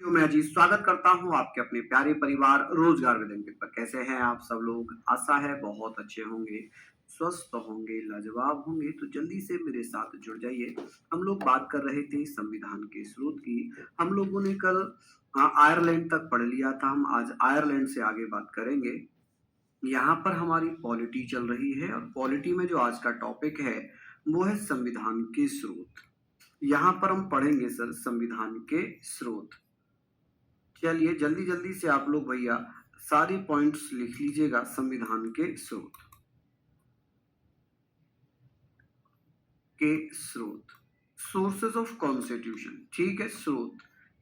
तो मैं जी स्वागत करता हूँ आपके अपने प्यारे परिवार रोजगार विद अंकित पर। कैसे हैं आप सब लोग? आशा है बहुत अच्छे होंगे, स्वस्थ होंगे, लाजवाब होंगे। तो जल्दी से मेरे साथ जुड़ जाइए। हम लोग बात कर रहे थे संविधान के स्रोत की। हम लोगों ने कल आयरलैंड तक पढ़ लिया था। हम आज आयरलैंड से आगे बात करेंगे। यहाँ पर हमारी पॉलिटी चल रही है और पॉलिटी में जो आज का टॉपिक है वो है संविधान के स्रोत। यहाँ पर हम पढ़ेंगे सर संविधान के स्रोत। चलिए जल्दी जल्दी से आप लोग भैया सारे पॉइंट्स लिख लीजिएगा। संविधान के स्रोत सोर्सेज ऑफ कॉन्स्टिट्यूशन। ठीक है, स्रोत।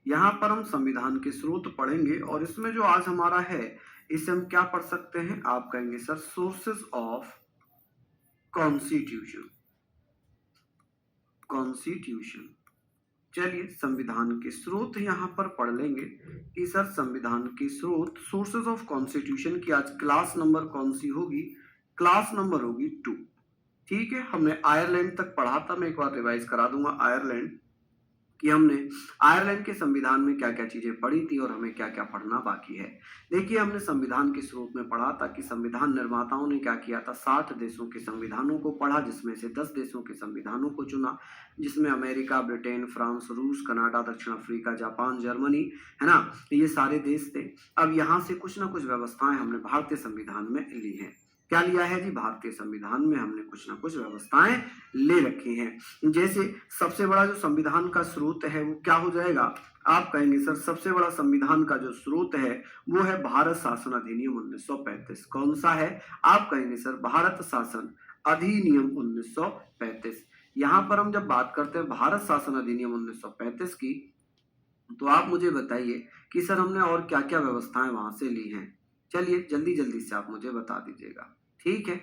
यहाँ पर हम संविधान के स्रोत पढ़ेंगे और इसमें जो आज हमारा है इसे हम क्या पढ़ सकते हैं? आप कहेंगे sir sources of constitution. Constitution. चलिए संविधान के स्रोत यहाँ पर पढ़ लेंगे कि सर संविधान के स्रोत सोर्सेज ऑफ कॉन्स्टिट्यूशन की आज क्लास नंबर कौन सी होगी? क्लास नंबर होगी 2। ठीक है, हमने आयरलैंड तक पढ़ा था। मैं एक बार रिवाइज करा दूंगा आयरलैंड कि हमने आयरलैंड के संविधान में क्या क्या चीजें पढ़ी थी और हमें क्या क्या पढ़ना बाकी है। देखिए हमने संविधान के स्रोत में पढ़ा था कि संविधान निर्माताओं ने क्या किया था, 60 देशों के संविधानों को पढ़ा, जिसमें से 10 देशों के संविधानों को चुना, जिसमें अमेरिका, ब्रिटेन, फ्रांस, रूस, कनाडा, दक्षिण अफ्रीका, जापान, जर्मनी, है ना, ये सारे देश थे। अब यहाँ से कुछ ना कुछ व्यवस्थाएं हमने भारतीय संविधान में ली हैं। क्या लिया है जी? भारतीय संविधान में हमने कुछ ना कुछ व्यवस्थाएं ले रखी हैं। जैसे सबसे बड़ा जो संविधान का स्रोत है वो क्या हो जाएगा? आप कहेंगे सर सबसे बड़ा संविधान का जो स्रोत है वो है भारत शासन अधिनियम 1935। कौन सा है? आप कहेंगे सर भारत शासन अधिनियम 1935। यहाँ पर हम जब बात करते हैं भारत शासन अधिनियम 1935 की, तो आप मुझे बताइए कि सर हमने और क्या क्या व्यवस्थाएं वहां से ली हैं। चलिए जल्दी जल्दी से आप मुझे बता दीजिएगा। ठीक है,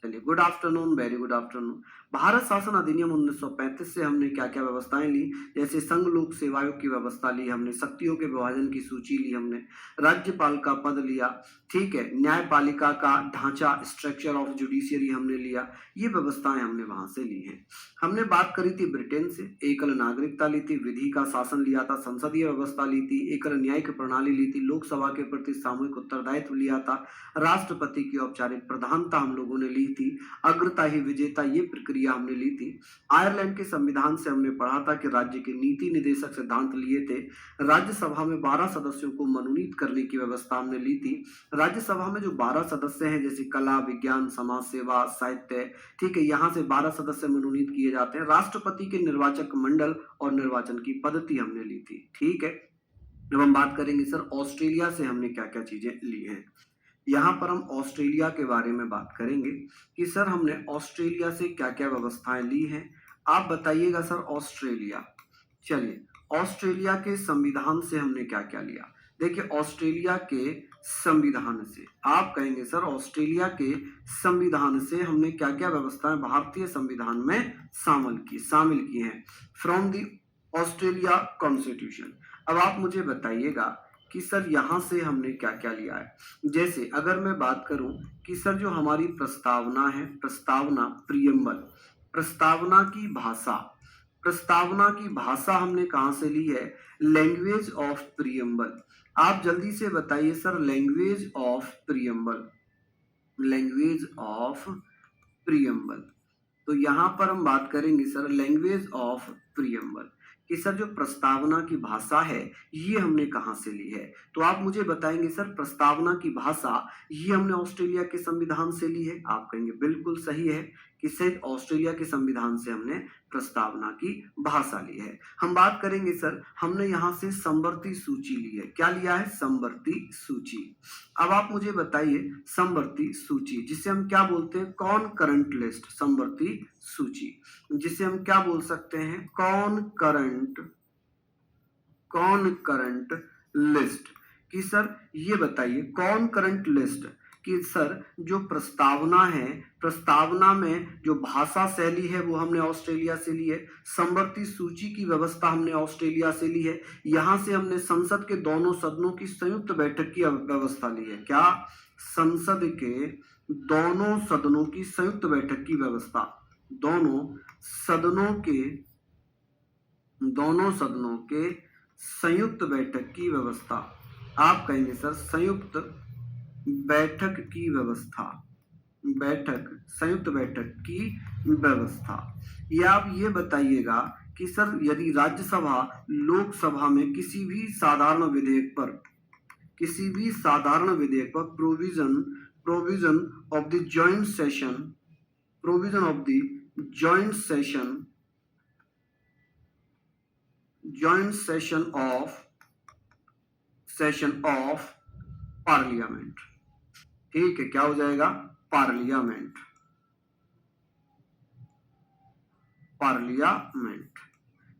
चलिए good afternoon, very good afternoon. Bharat शासन अधिनियम 1935 से हमने क्या क्या व्यवस्थाएं ली? जैसे संघ लोक सेवा आयोग की व्यवस्था ली हमने, शक्तियों के विभाजन की सूची ली हमने, राज्यपाल का पद लिया, ठीक है, न्यायपालिका का ढांचा, स्ट्रक्चर ऑफ जुडिशियरी हमने लिया। ये व्यवस्थाएं हमने वहां से ली हैं। हमने बात करी थी ब्रिटेन से, एकल नागरिकता ली थी, विधि का शासन लिया था, संसदीय व्यवस्था ली थी, एकल न्यायिक प्रणाली ली थी, लोकसभा के प्रति सामूहिक उत्तरदायित्व लिया था, राष्ट्रपति की औपचारिक प्रधानता हम लोगों ने ली थी, अग्रता ही विजेता ये प्रक्रिया हमने ली थी। आयरलैंड के संविधान से हमने पढ़ा था कि राज्य के नीति निदेशक सिद्धांत लिए थे। राज्यसभा में 12 सदस्यों को मनोनीत करने की व्यवस्था हमने ली थी। राज्यसभा में जो 12 सदस्य हैं जैसे कला, विज्ञान, समाज सेवा, साहित्य, ठीक है, यहाँ से 12 सदस्य मनोनीत किए जाते हैं। राष्ट्रपति के निर्वाचक मंडल और निर्वाचन की पद्धति हमने ली थी। ठीक है, जब हम बात करेंगे सर ऑस्ट्रेलिया से हमने क्या क्या चीजें ली हैं, यहाँ पर हम ऑस्ट्रेलिया के बारे में बात करेंगे कि सर हमने ऑस्ट्रेलिया से क्या क्या व्यवस्थाएं ली हैं। आप बताइएगा सर ऑस्ट्रेलिया। चलिए ऑस्ट्रेलिया के संविधान से हमने क्या क्या लिया? देखिए ऑस्ट्रेलिया के संविधान से, आप कहेंगे सर ऑस्ट्रेलिया के संविधान से हमने क्या क्या व्यवस्थाएं भारतीय संविधान में शामिल की हैं फ्रॉम दी ऑस्ट्रेलिया कॉन्स्टिट्यूशन। अब आप मुझे बताइएगा कि सर यहाँ से हमने क्या क्या लिया है। जैसे अगर मैं बात करूं कि सर जो हमारी प्रस्तावना है, प्रस्तावना, प्रियम्बल, प्रस्तावना की भाषा, प्रस्तावना की भाषा हमने कहां से ली है? Language of preamble. आप जल्दी से बताइए sir language of preamble, language of preamble. तो यहां पर हम बात करेंगे सर लैंग्वेज ऑफ प्रियम्बल कि सर जो प्रस्तावना की भाषा है ये हमने कहां से ली है। तो आप मुझे बताएंगे सर प्रस्तावना की भाषा ये हमने ऑस्ट्रेलिया के संविधान से ली है। आप कहेंगे बिल्कुल सही है कि सर ऑस्ट्रेलिया के संविधान से हमने प्रस्तावना की भाषा ली है। हम बात करेंगे सर हमने यहाँ से समवर्ती सूची ली है। क्या लिया है? समवर्ती सूची। अब आप मुझे बताइए समवर्ती सूची जिसे हम क्या बोलते हैं? कॉनकरेंट लिस्ट। समवर्ती सूची जिसे हम क्या बोल सकते हैं? कॉनकरेंट लिस्ट। कि सर ये बताइए कॉनकरेंट लिस्ट कि सर जो प्रस्तावना है, प्रस्तावना में जो भाषा शैली है वो हमने ऑस्ट्रेलिया से ली है, समवर्ती सूची की व्यवस्था हमने ऑस्ट्रेलिया से ली है, यहां से हमने संसद के दोनों सदनों की संयुक्त बैठक की व्यवस्था ली है। क्या? संसद के दोनों सदनों की संयुक्त बैठक की व्यवस्था, दोनों सदनों के संयुक्त बैठक की व्यवस्था। आप कहेंगे सर संयुक्त बैठक की व्यवस्था, बैठक, संयुक्त बैठक की व्यवस्था। या आप ये बताइएगा कि सर यदि राज्यसभा लोकसभा में किसी भी साधारण विधेयक पर, किसी भी साधारण विधेयक पर provision of the joint session, provision of the joint session of parliament, ठीक है, क्या हो जाएगा, पार्लियामेंट, पार्लियामेंट।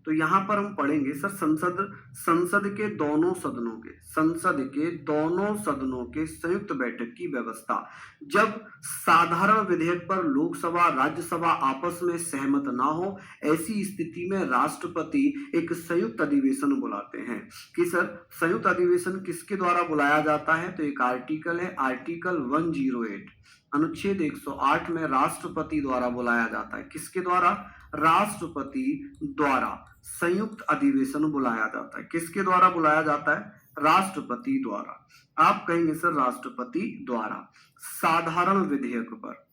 तो यहां पर हम पढ़ेंगे सर संसद के दोनों सदनों के, संसद के दोनों सदनों के संयुक्त बैठक की व्यवस्था। जब साधारण विधेयक पर लोकसभा राज्यसभा आपस में सहमत ना हो, ऐसी स्थिति में राष्ट्रपति एक संयुक्त अधिवेशन बुलाते हैं। कि सर संयुक्त अधिवेशन किसके द्वारा बुलाया जाता है, तो एक आर्टिकल है, आर्टिकल 108 अनुच्छेद 108 में राष्ट्रपति द्वारा बुलाया जाता है। किसके द्वारा, राष्ट्रपति द्वारा संयुक्त अधिवेशन बुलाया जाता है। किसके द्वारा बुलाया जाता है, राष्ट्रपति द्वारा। आप कहेंगे सर राष्ट्रपति द्वारा साधारण विधेयक पर,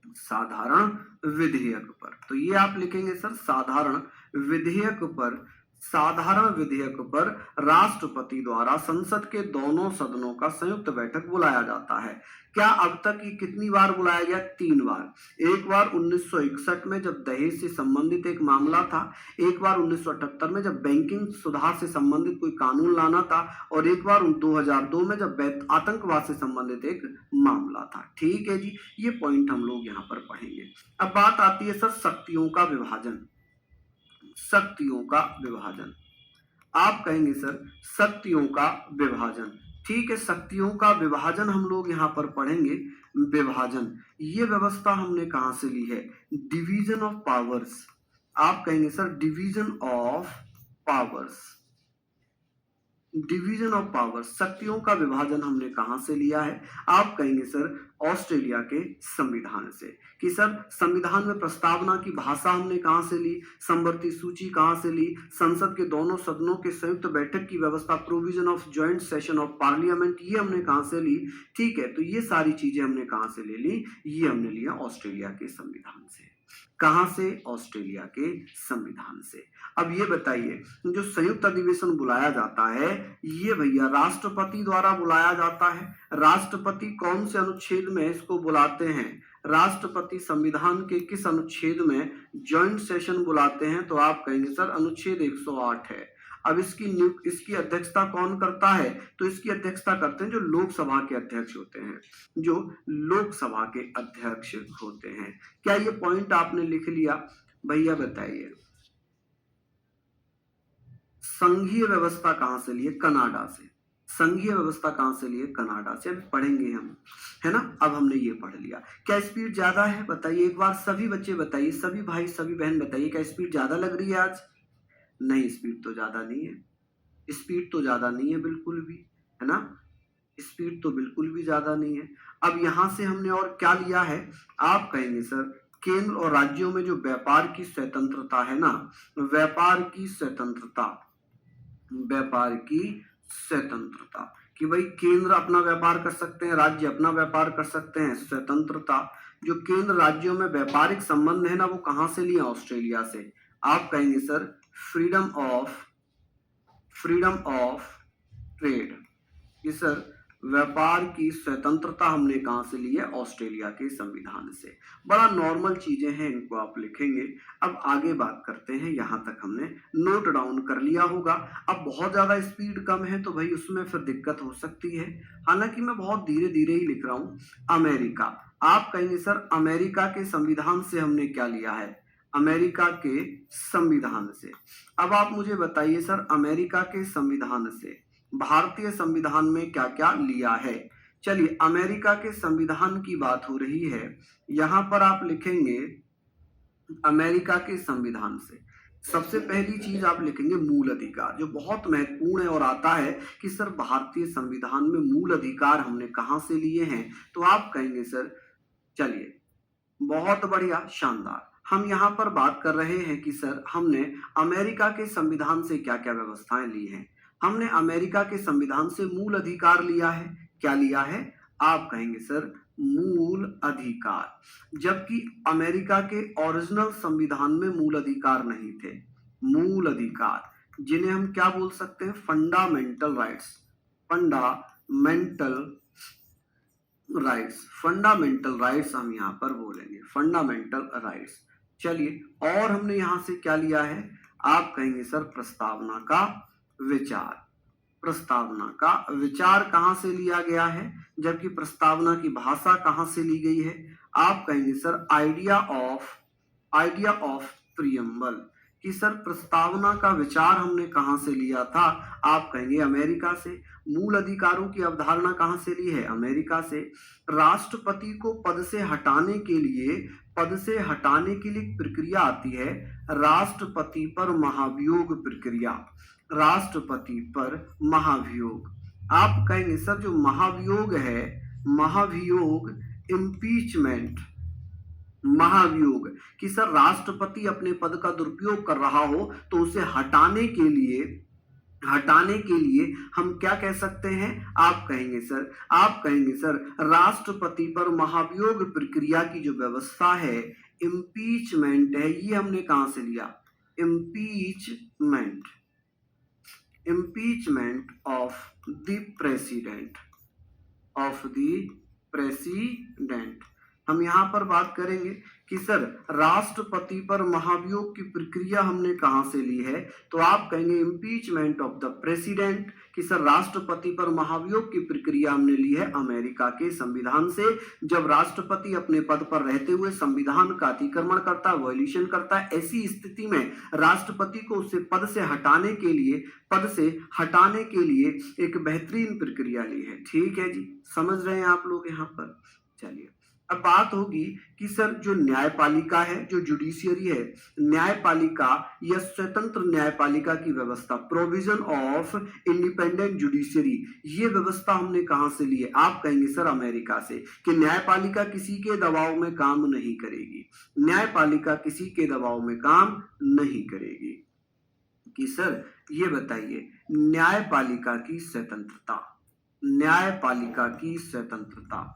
साधारण विधेयक पर, तो ये आप लिखेंगे सर साधारण विधेयक पर, साधारण विधेयक पर राष्ट्रपति द्वारा संसद के दोनों सदनों का संयुक्त बैठक बुलाया जाता है। क्या अब तक ये कितनी बार बुलाया गया, 3 बार। एक बार 1961 में जब दहेज से संबंधित एक मामला था, एक बार 1978 में जब बैंकिंग सुधार से संबंधित कोई कानून लाना था, और एक बार 2002 में जब आतंकवाद से संबंधित एक मामला था। ठीक है जी, ये पॉइंट हम लोग यहाँ पर पढ़ेंगे। अब बात आती है सर शक्तियों का विभाजन, शक्तियों का विभाजन। आप कहेंगे सर शक्तियों का विभाजन, ठीक है, शक्तियों का विभाजन हम लोग यहाँ पर पढ़ेंगे। विभाजन, ये व्यवस्था हमने कहां से ली है, डिवीजन ऑफ पावर्स। आप कहेंगे sir division of powers, division of power, शक्तियों का विभाजन हमने कहां से लिया है, आप कहेंगे सर ऑस्ट्रेलिया के संविधान से। कि सर संविधान में प्रस्तावना की भाषा हमने कहां से ली, संवर्ती सूची कहां से ली, संसद के दोनों सदनों के संयुक्त बैठक की व्यवस्था, provision of joint session of parliament, ये हमने कहां से ली। ठीक है, तो ये सारी चीजें हमने कहां से ले ली, ये हमने लिया ऑस्ट्रेलिया के संविधान से। कहां से, ऑस्ट्रेलिया के संविधान से। अब ये बताइए जो संयुक्त अधिवेशन बुलाया जाता है, ये भैया राष्ट्रपति द्वारा बुलाया जाता है। राष्ट्रपति कौन से अनुच्छेद में इसको बुलाते हैं, राष्ट्रपति संविधान के किस अनुच्छेद में जॉइंट सेशन बुलाते हैं, तो आप कहेंगे सर अनुच्छेद 108 है। अब इसकी अध्यक्षता कौन करता है, तो इसकी अध्यक्षता करते हैं जो लोकसभा के अध्यक्ष होते हैं, जो लोकसभा के अध्यक्ष होते हैं। क्या ये पॉइंट आपने लिख लिया, भैया बताइए। संघीय व्यवस्था कहां से लिए, कनाडा से। संघीय व्यवस्था कहां से लिए, कनाडा से। अभी पढ़ेंगे हम, है ना। अब हमने ये पढ़ लिया। क्या स्पीड ज्यादा है, बताइए एक बार सभी बच्चे बताइए, सभी भाई सभी बहन बताइए, क्या स्पीड ज्यादा लग रही है आज? नहीं, स्पीड तो ज्यादा नहीं है, स्पीड तो ज्यादा नहीं है बिल्कुल भी, है ना, स्पीड तो बिल्कुल भी ज्यादा नहीं है। अब यहां से हमने और क्या लिया है, आप कहेंगे सर केंद्र और राज्यों में जो व्यापार की स्वतंत्रता है ना, व्यापार की स्वतंत्रता, व्यापार की स्वतंत्रता, कि भाई केंद्र अपना व्यापार कर सकते हैं, राज्य अपना व्यापार कर सकते हैं, स्वतंत्रता। जो केंद्र राज्यों में व्यापारिक संबंध है ना, वो कहां से लिया, ऑस्ट्रेलिया से। आप कहेंगे सर फ्रीडम ऑफ ट्रेड, कि सर व्यापार की स्वतंत्रता हमने कहां से ली है, ऑस्ट्रेलिया के संविधान से। बड़ा नॉर्मल चीजें हैं, इनको आप लिखेंगे। अब आगे बात करते हैं, यहां तक हमने नोट डाउन कर लिया होगा। अब बहुत ज्यादा स्पीड कम है तो भाई उसमें फिर दिक्कत हो सकती है, हालांकि मैं बहुत धीरे धीरे ही लिख रहा हूं। अमेरिका, आप कहेंगे सर अमेरिका के संविधान से हमने क्या लिया है, अमेरिका के संविधान से। अब आप मुझे बताइए सर अमेरिका के संविधान से भारतीय संविधान में क्या क्या लिया है। चलिए अमेरिका के संविधान की बात हो रही है, यहां पर आप लिखेंगे अमेरिका के संविधान से सबसे पहली चीज आप लिखेंगे मूल अधिकार, जो बहुत महत्वपूर्ण है और आता है कि सर भारतीय संविधान में मूल अधिकार हमने कहां से लिए हैं, तो आप कहेंगे सर, चलिए बहुत बढ़िया, शानदार, हम यहाँ पर बात कर रहे हैं कि सर हमने अमेरिका के संविधान से क्या क्या व्यवस्थाएं ली हैं। हमने अमेरिका के संविधान से मूल अधिकार लिया है। क्या लिया है? आप कहेंगे सर मूल अधिकार, जबकि अमेरिका के ओरिजिनल संविधान में मूल अधिकार नहीं थे। मूल अधिकार जिन्हें हम क्या बोल सकते हैं? Fundamental rights. Fundamental rights, fundamental rights हम यहाँ पर बोलेंगे, फंडामेंटल राइट्स। चलिए, और हमने यहां से क्या लिया है? आप कहेंगे सर प्रस्तावना का विचार। प्रस्तावना का विचार कहां से लिया गया है, जबकि प्रस्तावना की भाषा कहां से ली गई है? आप कहेंगे सर आइडिया ऑफ प्रियम्बल, कि सर प्रस्तावना का विचार हमने कहां से लिया था? आप कहेंगे अमेरिका से। मूल अधिकारों की अवधारणा कहां से ली है? अमेरिका से। राष्ट्रपति को पद से हटाने के लिए प्रक्रिया आती है, राष्ट्रपति पर महाभियोग प्रक्रिया। राष्ट्रपति पर महाभियोग। आप कहेंगे सर जो महाभियोग है, महाभियोग इम्पीचमेंट, महाभियोग, कि सर राष्ट्रपति अपने पद का दुरुपयोग कर रहा हो तो उसे हटाने के लिए हम क्या कह सकते हैं? आप कहेंगे सर राष्ट्रपति पर महाभियोग प्रक्रिया की जो व्यवस्था है, इम्पीचमेंट है, ये हमने कहां से लिया? Impeachment of the president. हम यहां पर बात करेंगे कि सर राष्ट्रपति पर महाभियोग की प्रक्रिया हमने कहां से ली है, तो आप कहेंगे इम्पीचमेंट ऑफ द प्रेसिडेंट, कि सर राष्ट्रपति पर महाभियोग की प्रक्रिया हमने ली है अमेरिका के संविधान से। जब राष्ट्रपति अपने पद पर रहते हुए संविधान का अतिक्रमण करता है, वॉयलेशन करता है, ऐसी स्थिति में राष्ट्रपति को उससे पद से हटाने के लिए एक बेहतरीन प्रक्रिया ली है। ठीक है जी, समझ रहे हैं आप लोग यहाँ पर? चलिए, अब बात होगी कि सर जो न्यायपालिका है, जो जुडिशियरी है, न्यायपालिका या स्वतंत्र न्यायपालिका की व्यवस्था, प्रोविजन ऑफ इंडिपेंडेंट जुडिशियरी, ये व्यवस्था हमने कहां से ली है? आप कहेंगे सर अमेरिका से, कि न्यायपालिका किसी के दबाव में काम नहीं करेगी। न्यायपालिका किसी के दबाव में काम नहीं करेगी। कि सर ये बताइए न्यायपालिका की स्वतंत्रता, न्यायपालिका की स्वतंत्रता,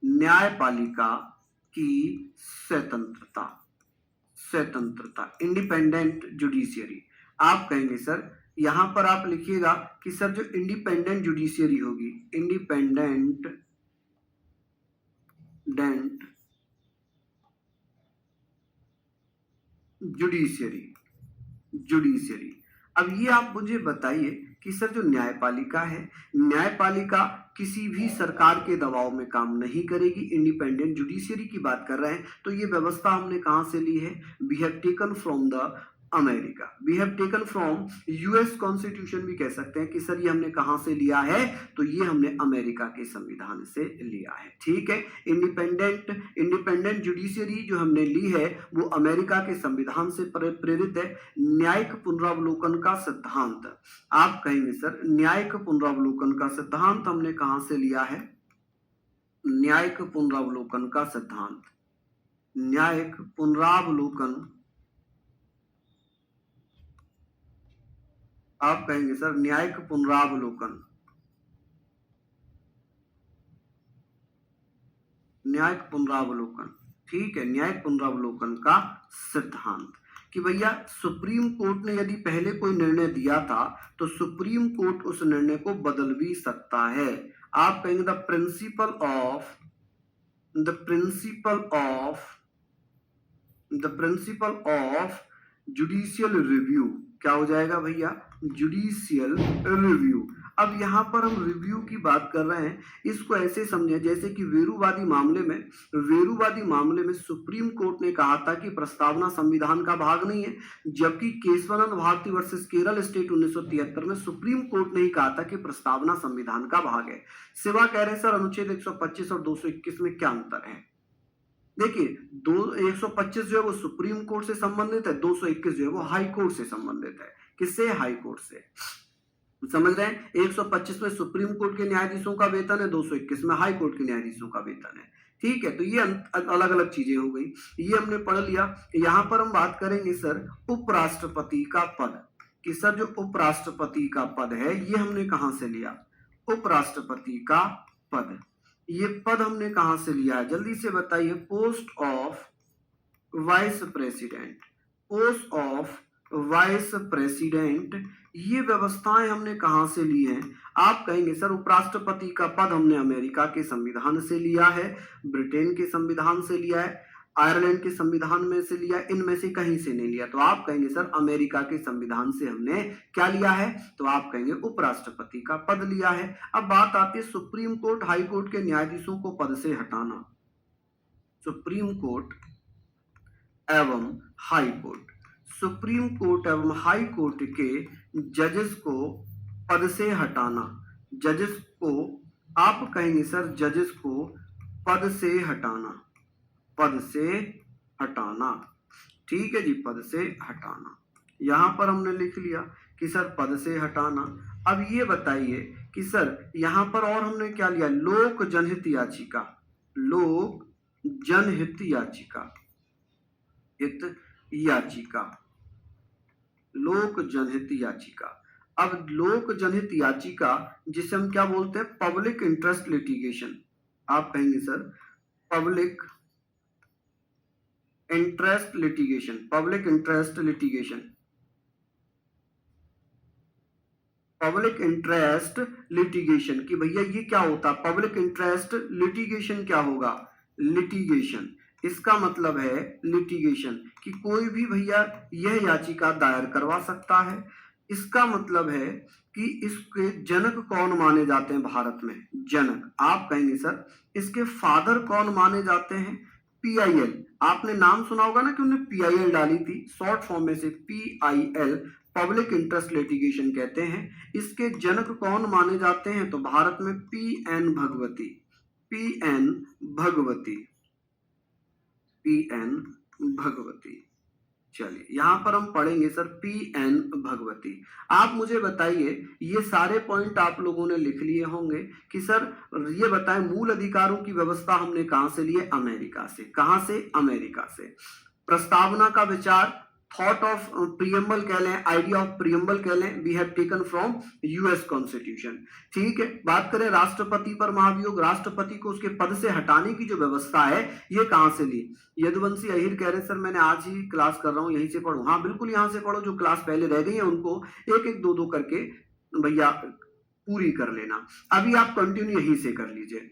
न्यायपालिका की स्वतंत्रता, इंडिपेंडेंट जुडिशियरी। आप कहेंगे सर, यहां पर आप लिखिएगा कि सर जो इंडिपेंडेंट जुडिशियरी होगी, इंडिपेंडेंट जुडिशियरी। अब ये आप मुझे बताइए कि सर जो न्यायपालिका है, न्यायपालिका किसी भी सरकार के दबाव में काम नहीं करेगी। इंडिपेंडेंट जुडिशियरी की बात कर रहे हैं, तो ये व्यवस्था हमने कहां से ली है? We have taken from the America, we have taken from US constitution भी कह सकते हैं कि सर ये हमने कहां से लिया है, तो ये हमने अमेरिका के संविधान से लिया है। ठीक है, इंडिपेंडेंट जुडिशियरी जो हमने ली है वो अमेरिका के संविधान से प्रेरित है। न्यायिक पुनरावलोकन का सिद्धांत, आप कहेंगे सर न्यायिक पुनरावलोकन का सिद्धांत हमने कहां से लिया है? न्यायिक पुनरावलोकन का सिद्धांत, न्यायिक पुनरावलोकन, आप कहेंगे सर न्यायिक पुनरावलोकन, न्यायिक पुनरावलोकन। ठीक है, न्यायिक पुनरावलोकन का सिद्धांत, कि भैया सुप्रीम कोर्ट ने यदि पहले कोई निर्णय दिया था तो सुप्रीम कोर्ट उस निर्णय को बदल भी सकता है। आप कहेंगे the principle of judicial review, क्या हो जाएगा भैया? Judicial review. अब यहां पर हम रिव्यू की बात कर रहे हैं, इसको ऐसे समझे जैसे कि वेरुवादी मामले में सुप्रीम कोर्ट ने कहा था कि प्रस्तावना संविधान का भाग नहीं है, जबकि केशवानंद भारती वर्सेस केरल स्टेट 1973 में सुप्रीम कोर्ट ने ही कहा था कि प्रस्तावना संविधान का भाग है। सिवा कह रहे हैं सर अनुच्छेद 125 और 221 में क्या अंतर है? देखिए 125 जो है वो सुप्रीम कोर्ट से संबंधित है, 221 जो है वो हाई कोर्ट से संबंधित है। किससे? हाई कोर्ट से। समझ रहे हैं? 125 में सुप्रीम कोर्ट के न्यायाधीशों का वेतन है, 221 में हाई कोर्ट के न्यायाधीशों का वेतन है। ठीक है, तो ये अलग अलग चीजें हो गई, ये हमने पढ़ लिया। यहाँ पर हम बात करेंगे सर उपराष्ट्रपति का पद, कि सर जो उपराष्ट्रपति का पद है ये हमने कहाँ से लिया, उपराष्ट्रपति का पद, ये पद हमने कहाँ से लिया है, जल्दी से बताइए। Post of vice president, post of vice president, ये व्यवस्थाएं हमने कहां से ली हैं? आप कहेंगे सर उपराष्ट्रपति का पद हमने अमेरिका के संविधान से लिया है, ब्रिटेन के संविधान से लिया है, आयरलैंड के संविधान में से लिया, इनमें से कहीं से नहीं लिया। तो आप कहेंगे सर अमेरिका के संविधान से हमने क्या लिया है, तो आप कहेंगे उपराष्ट्रपति का पद लिया है। अब बात आती है सुप्रीम कोर्ट हाई कोर्ट के न्यायाधीशों को पद से हटाना, सुप्रीम कोर्ट एवं हाई कोर्ट, सुप्रीम कोर्ट एवं हाई कोर्ट के जजेस को पद से हटाना, जजेस को आप कहेंगे सर जजेस को पद से हटाना, पद से हटाना, ठीक है जी, पद से हटाना। यहां पर हमने लिख लिया कि सर पद से हटाना। अब ये बताइए कि सर यहां पर और हमने क्या लिया, लोक जनहित याचिका, लोक जनहित याचिका, हित याचिका, लोक जनहित याचिका। अब लोक जनहित याचिका जिसे हम क्या बोलते हैं, पब्लिक इंटरेस्ट लिटिगेशन, आप कहेंगे sir public interest litigation, public interest litigation, public interest litigation, कि भैया ये क्या होता है, पब्लिक इंटरेस्ट लिटिगेशन क्या होगा, लिटिगेशन, इसका मतलब है लिटिगेशन कि कोई भी भैया यह याचिका दायर करवा सकता है। इसका मतलब है कि इसके जनक कौन माने जाते हैं भारत में, जनक, आप कहेंगे सर इसके फादर कौन माने जाते हैं, PIL, आपने नाम सुना होगा ना कि उन्होंने PIL डाली थी, शॉर्ट फॉर्म में से PIL, पब्लिक इंटरेस्ट लिटिगेशन कहते हैं। इसके जनक कौन माने जाते हैं, तो भारत में PN Bhagwati, PN Bhagwati, PN Bhagwati. चलिए यहां पर हम पढ़ेंगे सर PN भगवती। आप मुझे बताइए, ये सारे पॉइंट आप लोगों ने लिख लिए होंगे कि सर ये बताएं मूल अधिकारों की व्यवस्था हमने कहां से ली है, अमेरिका से। कहां से, अमेरिका से। प्रस्तावना का विचार, थॉट ऑफ प्रियम्बल कह लें, आइडिया ऑफ प्रियम्बल कह लें, we have taken from US constitution. ठीक है, बात करें राष्ट्रपति पर महाभियोग, राष्ट्रपति को उसके पद से हटाने की जो व्यवस्था है ये कहां से ली, यदुवंशी अहिर कह रहे सर मैंने आज ही क्लास कर रहा हूं यहीं से पढ़ो, हाँ बिल्कुल यहां से पढ़ो, जो क्लास पहले रह गई है उनको एक एक दो दो करके भैया पूरी कर लेना, अभी आप कंटिन्यू यहीं से कर लीजिए।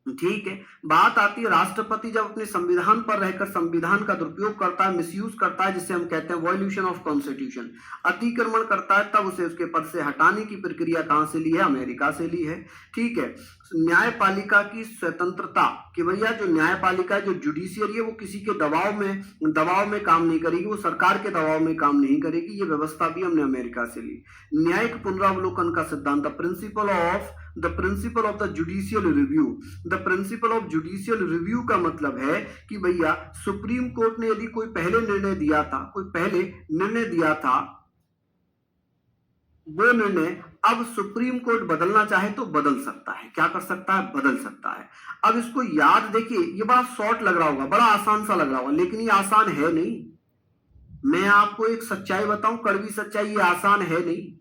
ठीक है, बात आती है राष्ट्रपति जब अपने संविधान पर रहकर संविधान का दुरुपयोग करता है, मिसयूज करता है, जिसे हम कहते हैं वॉल्यूशन ऑफ कॉन्स्टिट्यूशन, अतिक्रमण करता है, तब उसे उसके पद से हटाने की प्रक्रिया कहां से ली है, अमेरिका से ली है। ठीक है, न्यायपालिका की स्वतंत्रता, कि भैया जो न्यायपालिका है, जो जुडिशियरी है, वो किसी के दबाव में काम नहीं करेगी, वो सरकार के दबाव में काम नहीं करेगी, ये व्यवस्था भी हमने अमेरिका से ली। न्यायिक पुनरावलोकन का सिद्धांत, the principle of the judicial review, the principle of judicial review का मतलब है कि भैया सुप्रीम कोर्ट ने यदि कोई पहले निर्णय दिया था, कोई पहले निर्णय दिया था, वो निर्णय अब सुप्रीम कोर्ट बदलना चाहे तो बदल सकता है, क्या कर सकता है, बदल सकता है। अब इसको याद देखिए, ये बड़ा शॉर्ट लग रहा होगा, बड़ा आसान सा लग रहा होगा, लेकिन ये आसान है नहीं। मैं आपको एक सच्चाई बताऊं, कड़वी सच्चाई, ये आसान है नहीं,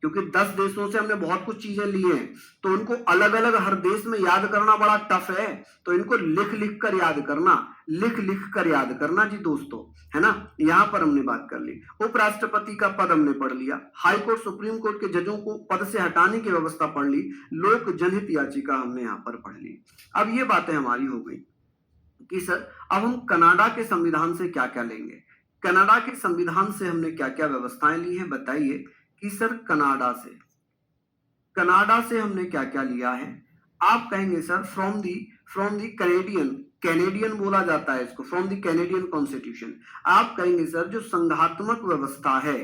क्योंकि 10 देशों से हमने बहुत कुछ चीजें ली हैं, तो उनको अलग अलग हर देश में याद करना बड़ा टफ है, तो इनको लिख लिख कर याद करना, लिख लिख कर याद करना जी दोस्तों, है ना। यहां पर हमने बात कर ली, उपराष्ट्रपति का पद हमने पढ़ लिया, हाई कोर्ट सुप्रीम कोर्ट के जजों को पद से हटाने की व्यवस्था पढ़ ली, लोक जनहित याचिका हमने यहां पर पढ़ ली। अब ये बातें हमारी हो गई कि सर अब हम कनाडा के संविधान से क्या क्या लेंगे, कनाडा के संविधान से हमने क्या क्या व्यवस्थाएं ली हैं, बताइए कि सर कनाडा से हमने क्या क्या लिया है। आप कहेंगे सर फ्रॉम दी कैनेडियन बोला जाता है इसको, फ्रॉम दी कैनेडियन कॉन्स्टिट्यूशन। आप कहेंगे सर जो संघात्मक व्यवस्था है,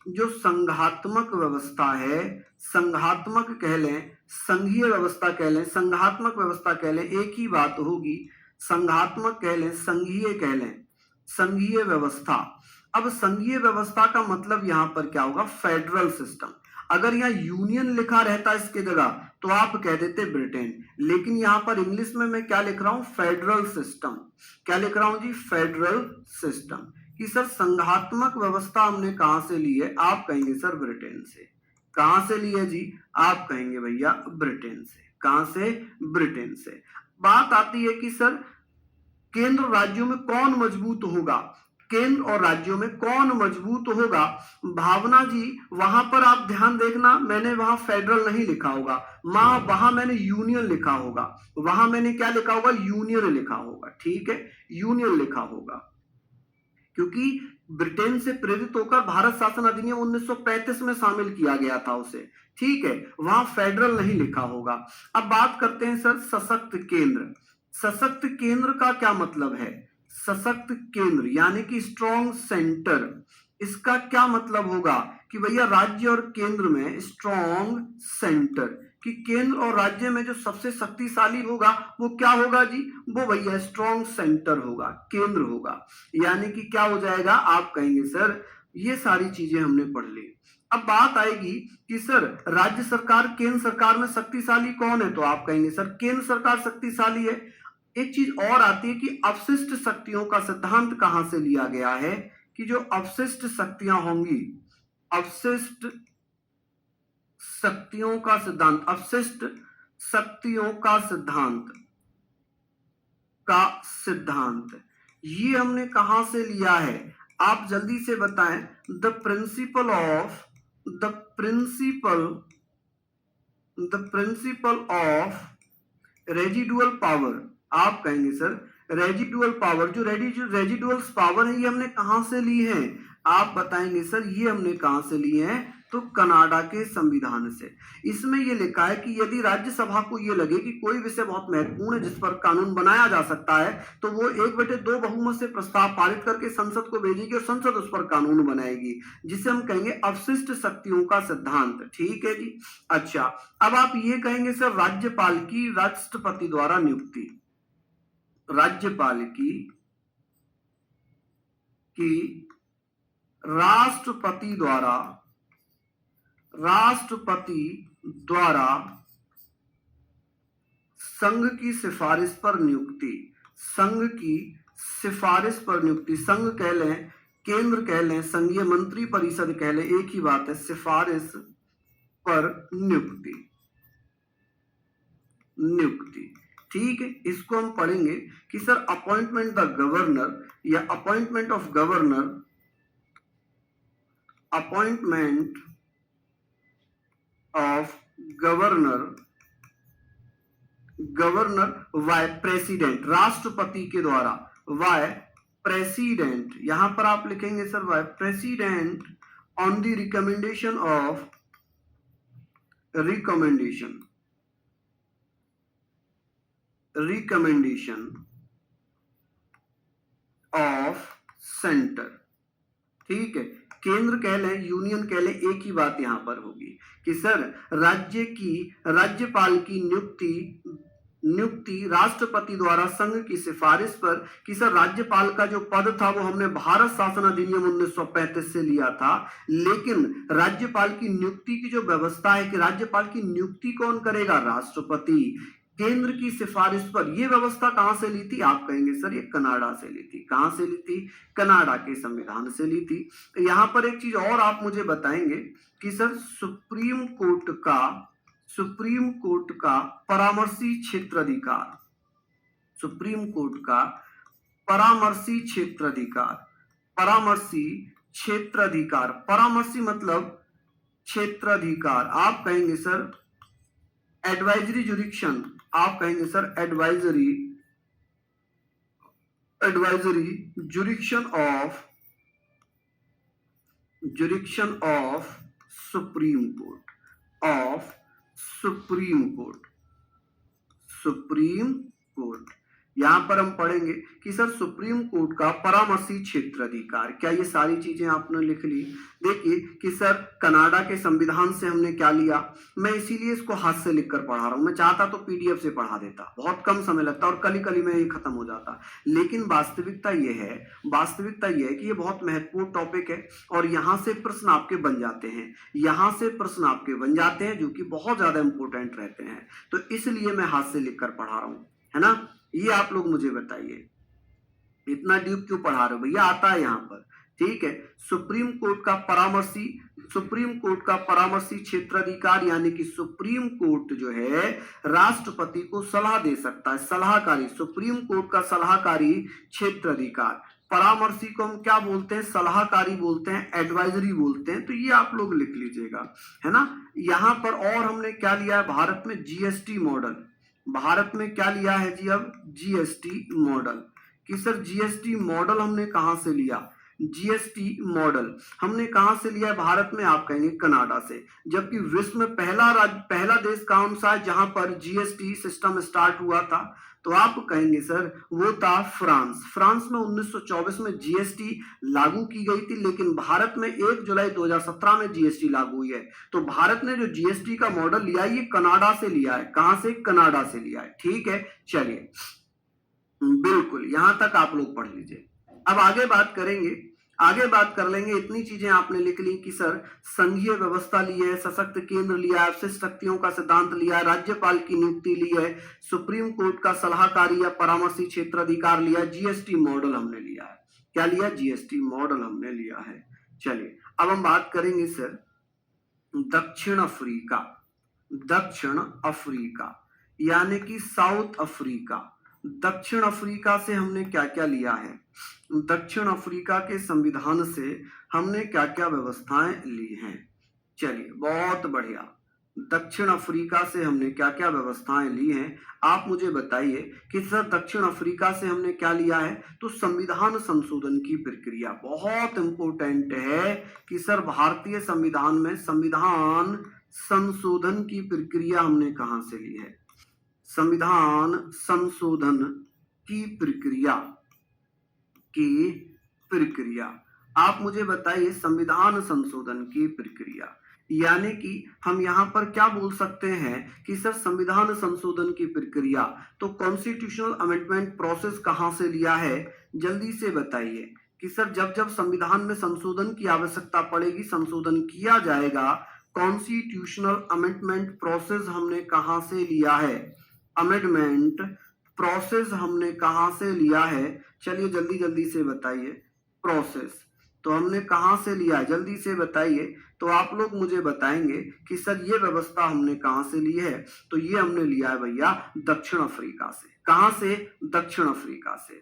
जो संघात्मक व्यवस्था है, संघात्मक कह लें, संघीय व्यवस्था कह लें, संघात्मक व्यवस्था कह लें, एक ही बात होगी, संघात्मक कह लें, संघीय कह लें, संघीय व्यवस्था। अब संघीय व्यवस्था का मतलब यहां पर क्या होगा, फेडरल सिस्टम। अगर यहाँ यूनियन लिखा रहता इसके जगह तो आप कह देते ब्रिटेन। लेकिन यहां पर इंग्लिश में मैं क्या लिख रहा हूं, फेडरल सिस्टम। क्या लिख रहा हूं जी, फेडरल सिस्टम। कि सर संघात्मक व्यवस्था हमने कहां से ली है, आप कहेंगे सर ब्रिटेन से। कहां से ली है जी, आप कहेंगे भैया ब्रिटेन से। कहां से, ब्रिटेन से। बात आती है कि सर केंद्र राज्यों में कौन मजबूत होगा, केंद्र और राज्यों में कौन मजबूत होगा। भावना जी वहां पर आप ध्यान देखना, मैंने वहां फेडरल नहीं लिखा होगा, वहां मैंने यूनियन लिखा होगा। वहां मैंने क्या लिखा होगा, यूनियन लिखा होगा। ठीक है, यूनियन लिखा होगा, क्योंकि ब्रिटेन से प्रेरित होकर भारत शासन अधिनियम 1935 में शामिल किया गया था उसे। ठीक है, वहां फेडरल नहीं लिखा होगा। अब बात करते हैं सर सशक्त केंद्र। सशक्त केंद्र का क्या मतलब है, सशक्त केंद्र यानी कि स्ट्रॉन्ग सेंटर। इसका क्या मतलब होगा कि भैया राज्य और केंद्र में स्ट्रॉन्ग सेंटर, कि केंद्र और राज्य में जो सबसे शक्तिशाली होगा वो क्या होगा जी, वो भैया स्ट्रॉन्ग सेंटर होगा, केंद्र होगा। यानी कि क्या हो जाएगा, आप कहेंगे सर ये सारी चीजें हमने पढ़ ली। अब बात आएगी कि सर राज्य सरकार केंद्र सरकार में शक्तिशाली कौन है, तो आप कहेंगे सर केंद्र सरकार शक्तिशाली है। एक चीज और आती है कि अवशिष्ट शक्तियों का सिद्धांत कहां से लिया गया है, कि जो अवशिष्ट शक्तियां होंगी, अवशिष्ट शक्तियों का सिद्धांत, अवशिष्ट शक्तियों का सिद्धांत, ये हमने कहां से लिया है, आप जल्दी से बताएं। The principle of residual power, आप कहेंगे सर रेजिडुअल पावर, जो रेजिडुअल पावर है ये हमने कहां से ली है, आप बताएंगे सर ये हमने कहां से लिए हैं, तो कनाडा के संविधान से। इसमें ये लिखा है कि यदि राज्यसभा को ये लगे कि कोई विषय बहुत महत्वपूर्ण है जिस पर कानून बनाया जा सकता है, तो वो 1/2 बहुमत से प्रस्ताव पारित करके संसद को भेजेगी और संसद उस पर कानून बनाएगी, जिसे हम कहेंगे अवशिष्ट शक्तियों का सिद्धांत। ठीक है जी। अच्छा, अब आप ये कहेंगे सर राज्यपाल की राष्ट्रपति द्वारा नियुक्ति, राज्यपाल की राष्ट्रपति द्वारा संघ की सिफारिश पर नियुक्ति, संघ की सिफारिश पर नियुक्ति, संघ कह लें, केंद्र कह लें, संघीय मंत्री परिषद कह लें, एक ही बात है, सिफारिश पर नियुक्ति। ठीक है, इसको हम पढ़ेंगे कि सर अपॉइंटमेंट द गवर्नर या appointment of governor, appointment of governor Y president, राष्ट्रपति के द्वारा, वाय प्रेसिडेंट, यहां पर आप लिखेंगे sir Y president on the recommendation of centre. ठीक है, केंद्र कह लें, यूनियन कह लें, एक ही बात यहां पर होगी कि सर राज्यपाल की नियुक्ति राष्ट्रपति द्वारा संघ की सिफारिश पर, कि सर राज्यपाल का जो पद था वो हमने भारत शासन अधिनियम 1935 से लिया था, लेकिन राज्यपाल की नियुक्ति की जो व्यवस्था है कि राज्यपाल की नियुक्ति कौन करेगा, राष्ट्रपति, केंद्र की सिफारिश पर। यह व्यवस्था कहां से ली थी, आप कहेंगे सर ये कनाडा से ली थी। कहां से ली थी, कनाडा के संविधान से ली थी। यहां पर एक चीज और आप मुझे बताएंगे कि सर सुप्रीम कोर्ट का परामर्शी क्षेत्राधिकार, सुप्रीम कोर्ट का परामर्शी क्षेत्राधिकार, परामर्शी मतलब क्षेत्राधिकार, आप कहेंगे सर एडवाइजरी जुरिक्शन, आप कहेंगे sir advisory jurisdiction of Supreme Court. यहाँ पर हम पढ़ेंगे कि सर सुप्रीम कोर्ट का परामर्शी क्षेत्राधिकार, क्या ये सारी चीजें आपने लिख ली। देखिए कि सर कनाडा के संविधान से हमने क्या लिया, मैं इसीलिए इसको हाथ से लिखकर पढ़ा रहा हूं, मैं चाहता तो पीडीएफ से पढ़ा देता, बहुत कम समय लगता और कल ही में ये खत्म हो जाता। लेकिन वास्तविकता ये है कि ये बहुत महत्वपूर्ण टॉपिक है और यहाँ से प्रश्न आपके बन जाते हैं, जो कि बहुत ज्यादा इंपॉर्टेंट रहते हैं, तो इसलिए मैं हाथ से लिखकर पढ़ा रहा हूं, है ना। ये आप लोग मुझे बताइए, इतना डीप क्यों पढ़ा रहे हो भैया, आता है यहाँ पर, ठीक है। सुप्रीम कोर्ट का परामर्शी क्षेत्राधिकार, यानी कि सुप्रीम कोर्ट जो है राष्ट्रपति को सलाह दे सकता है, सलाहकारी, सुप्रीम कोर्ट का सलाहकारी क्षेत्राधिकार। परामर्शी को हम क्या बोलते हैं, सलाहकारी बोलते हैं, एडवाइजरी बोलते हैं, तो ये आप लोग लिख लीजिएगा, है ना। यहाँ पर और हमने क्या लिया है, भारत में जीएसटी मॉडल, भारत में क्या लिया है जी, अब जीएसटी मॉडल, कि सर जीएसटी मॉडल हमने कहां से लिया, जीएसटी मॉडल हमने कहां से लिया है भारत में, आप कहेंगे कनाडा से। जबकि विश्व में पहला देश कौन सा है जहां पर जीएसटी सिस्टम स्टार्ट हुआ था, तो आप कहेंगे सर वो था फ्रांस। फ्रांस में 1924 में जीएसटी लागू की गई थी, लेकिन भारत में 1 जुलाई 2017 में जीएसटी लागू हुई है। तो भारत ने जो जीएसटी का मॉडल लिया है ये कनाडा से लिया है, कहां से, कनाडा से लिया है, ठीक है। चलिए बिल्कुल, यहां तक आप लोग पढ़ लीजिए। अब आगे बात कर लेंगे, इतनी चीजें आपने लिख ली कि सर संघीय व्यवस्था ली है, सशक्त केंद्र लिया है, अवशिष्ट शक्तियों का सिद्धांत लिया है, राज्यपाल की नियुक्ति ली है, सुप्रीम कोर्ट का सलाहकारी या परामर्शी क्षेत्राधिकार लिया, जीएसटी मॉडल हमने लिया है, क्या लिया, जीएसटी मॉडल हमने लिया है। चलिए अब हम बात करेंगे सर दक्षिण अफ्रीका यानी कि साउथ अफ्रीका। दक्षिण अफ्रीका से हमने क्या क्या लिया है, दक्षिण अफ्रीका के संविधान से हमने क्या क्या व्यवस्थाएं ली हैं। चलिए बहुत बढ़िया, दक्षिण अफ्रीका से हमने क्या क्या व्यवस्थाएं ली हैं, आप मुझे बताइए कि सर दक्षिण अफ्रीका से हमने क्या लिया है। तो संविधान संशोधन की प्रक्रिया बहुत इंपॉर्टेंट है कि सर भारतीय संविधान में संविधान संशोधन की प्रक्रिया हमने कहां से ली है, संविधान संशोधन की प्रक्रिया आप मुझे बताइए, संविधान संशोधन की प्रक्रिया, यानी कि हम यहां पर क्या बोल सकते हैं कि सर संविधान संशोधन की प्रक्रिया, तो कॉन्स्टिट्यूशनल अमेंडमेंट प्रोसेस कहां से लिया है, जल्दी से बताइए कि सर जब जब संविधान में संशोधन की आवश्यकता पड़ेगी, संशोधन किया जाएगा, कॉन्स्टिट्यूशनल अमेंडमेंट प्रोसेस हमने कहां से लिया है, अमेंडमेंट प्रोसेस हमने कहां से लिया है, चलिए जल्दी जल्दी से बताइए, प्रोसेस तो हमने कहां से लिया है, जल्दी से बताइए। तो आप लोग मुझे बताएंगे कि सर ये व्यवस्था हमने कहां से ली है, तो ये हमने लिया है भैया दक्षिण अफ्रीका से। कहां से, दक्षिण अफ्रीका से।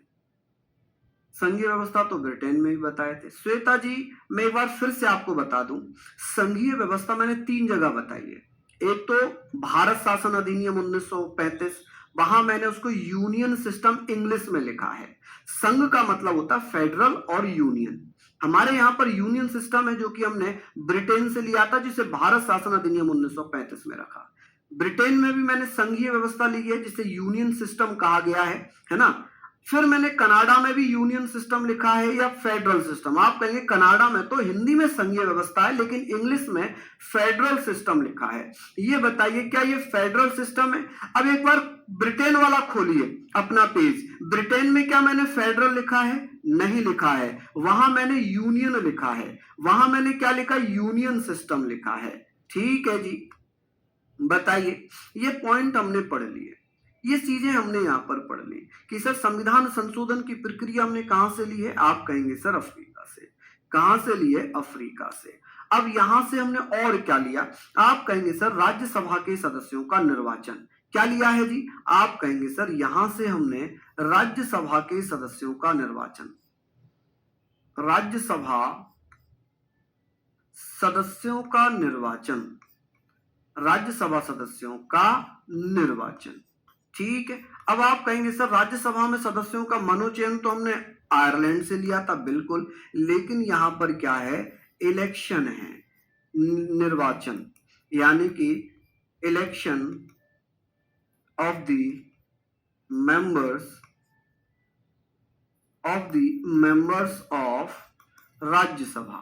संघीय व्यवस्था तो ब्रिटेन में भी बताए थे। श्वेता जी मैं एक बार फिर से आपको बता दूं, संघीय व्यवस्था मैंने 3 जगह बताई है। एक तो भारत शासन अधिनियम 1935, वहां मैंने उसको यूनियन सिस्टम इंग्लिश में लिखा है। संघ का मतलब होता है फेडरल और यूनियन, हमारे यहाँ पर यूनियन सिस्टम है जो कि हमने ब्रिटेन से लिया था, जिसे भारत शासन अधिनियम 1935 में रखा। ब्रिटेन में भी मैंने संघीय व्यवस्था ली है जिसे यूनियन सिस्टम कहा गया है ना। फिर मैंने कनाडा में भी यूनियन सिस्टम लिखा है या फेडरल सिस्टम, आप कहेंगे कनाडा में तो हिंदी में संघीय व्यवस्था है लेकिन इंग्लिश में फेडरल सिस्टम लिखा है। ये बताइए क्या ये फेडरल सिस्टम है। अब एक बार ब्रिटेन वाला खोलिए अपना पेज, ब्रिटेन में क्या मैंने फेडरल लिखा है, नहीं लिखा है, वहां मैंने यूनियन लिखा है, वहां मैंने क्या लिखा, यूनियन सिस्टम लिखा है। ठीक है जी, बताइए, ये पॉइंट हमने पढ़ लिए, ये चीजें हमने यहां पर पढ़ ली कि सर संविधान संशोधन की प्रक्रिया हमने कहां से ली है, आप कहेंगे सर अफ्रीका से। कहां से ली है, अफ्रीका से। अब यहां से हमने और क्या लिया, आप कहेंगे सर राज्यसभा के सदस्यों का निर्वाचन, क्या लिया है जी, आप कहेंगे सर यहां से हमने राज्यसभा के सदस्यों का निर्वाचन, राज्यसभा सदस्यों का निर्वाचन, राज्यसभा सदस्यों का निर्वाचन। ठीक है, अब आप कहेंगे सर राज्यसभा में सदस्यों का मनोचयन तो हमने आयरलैंड से लिया था, बिल्कुल, लेकिन यहां पर क्या है, इलेक्शन है, निर्वाचन, यानी कि election of the members of the members of Rajya Sabha,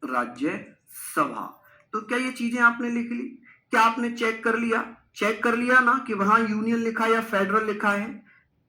Rajya Sabha. तो क्या ये चीजें आपने लिख ली? क्या आपने चेक कर लिया? चेक कर लिया ना कि वहां यूनियन लिखा है या फेडरल लिखा है?